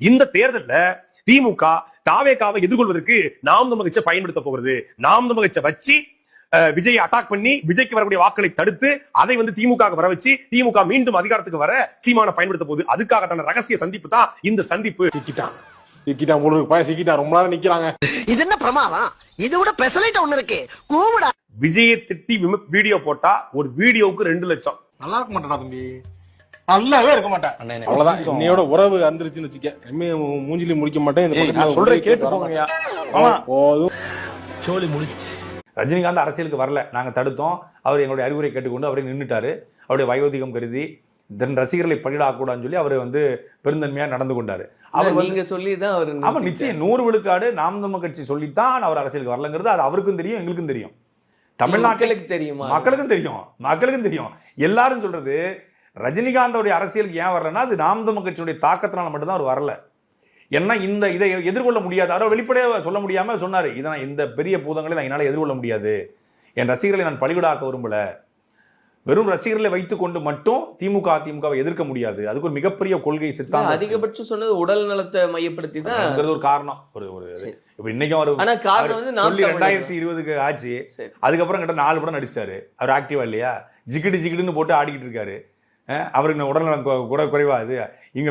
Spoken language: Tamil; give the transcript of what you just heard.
இந்த தேர்தல்ல திமுக தாவேகாவை எதிர்கொள்வதற்கு நாம் தமிழர் கட்சியை பயன்படுத்த போகிறது. நாம் தமிழர் கட்சியை வச்சு விஜயை அட்டாக் பண்ணி விஜய்க்கு வரக்கூடிய வாக்களை தடுத்து அதை திமுக வர வச்சு திமுக மீண்டும் அதிகாரத்துக்கு வர சீமான பயன்படுத்த போகுது. அதுக்காக ரகசிய சந்திப்பு தான் இந்த சந்திப்பு. ரொம்ப நேரம் நிக்கிறாங்க. இது என்ன பிரமாதம்? இது விட பெசலைட் ஒண்ணு இருக்கு. கூவுடா. விஜயை திட்டி வீடியோ போட்டா ஒரு வீடியோவுக்கு 2 லட்சம். நல்லா இருக்க மாட்டா தம்பி, நல்லாவே இருக்க மாட்டேன். அவ்வளவுதான், இன்னையோட உறவு வந்துருச்சுன்னு வச்சுக்க. மூஞ்சிலி முடிக்க மாட்டேன். சொல்றேன் கேட்டு போங்கய்யா. சோலி முடிச்சு. ரஜினிகாந்த் அரசியலுக்கு வரல, நாங்க தடுத்தோம். அவர் எங்களுடைய அறிவுரை கேட்டுக்கொண்டு அவரை நின்றுட்டாரு. அவருடைய வயோதிகம் கருதி தன் ரசிகர்களை பழிடாக்கூடாதுன்னு சொல்லி அவர் பெருந்தன்மையா நடந்து கொண்டாரு. அவர் நீங்க சொல்லிதான் அவர் ஆமா நிச்சயம் 100 விழுக்காடு நாம் தமிழர் கட்சி சொல்லித்தான் அவர் அரசியலுக்கு வரலங்கிறது அது அவருக்கும் தெரியும், எங்களுக்கும் தெரியும், தமிழ்நாட்டுக்கு தெரியுமா, மக்களுக்கும் தெரியும். எல்லாரும் சொல்றது ரஜினிகாந்தோடைய அரசியலுக்கு ஏன் வரலன்னா அது நாம் தமிழர் கட்சியுடைய தாக்கத்தினால மட்டும்தான் அவர் வரல. ஏன்னா இதை எதிர்கொள்ள முடியாது, அவரை வெளிப்படையாக சொல்ல முடியாம சொன்னாரு, இதை இந்த பெரிய பூதங்களை நான் என்னால் எதிர்கொள்ள முடியாது, என் ரசிகர்களை நான் பலிகடாக்க விரும்பல, வெறும் ரசிகர்களை வைத்துக் கொண்டு மட்டும் அதிமுகவை எதிர்க்க முடியாது, அதுக்கு ஒரு மிகப்பெரிய கொள்கை சித்தாந்தம். அதிகபட்சம் சொன்னது உடல் நலத்தை மையப்படுத்தி தான் ஒரு காரணம். இப்ப இன்னைக்கும் அவர் 2020 ஆச்சு, அதுக்கப்புறம் கிட்ட 4 படம் நடிச்சிட்டாரு. அவர் ஆக்டிவா இல்லையா? ஜிகிடு ஜிகிடுன்னு போட்டு ஆடிக்கிட்டு இருக்காரு. அவருக்கு உடல்நலம் கூட குறைவா? அது இங்க